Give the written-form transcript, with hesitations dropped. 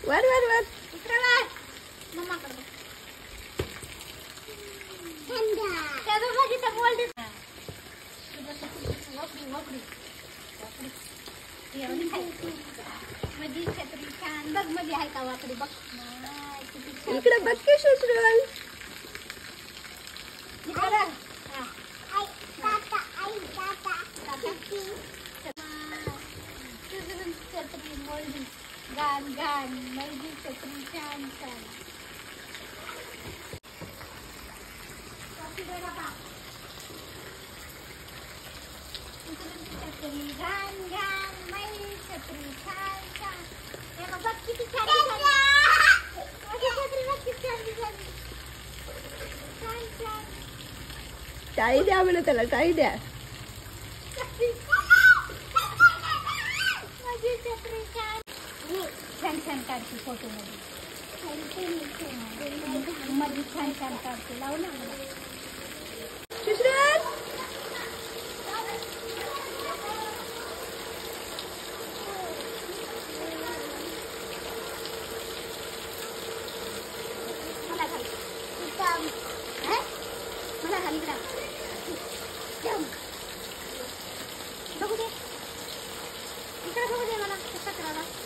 वर वर वर इकडे वर मम्माकडे त्या दोघांची तर बोल दे माझी छत्री छान बघ मध्ये आहे का वाकडी बघ इकडे बघ की शुश्रुल छत्री मोलडी गान गान माझी छत्री छान छान छत्री गान गान माझी छत्री छान छान हे बघ किती छान माझी छत्री बघ किती छान दिसली छान छान टाळी द्या म्हणे त्याला टाळी द्या माझी छत्री छान छान छान काढते फोटो मध्ये मध्ये छान छान काढते लावू ना शुश्रुल मला खाली मला खाली बघू दे इकडे बघू दे मला कसा करावा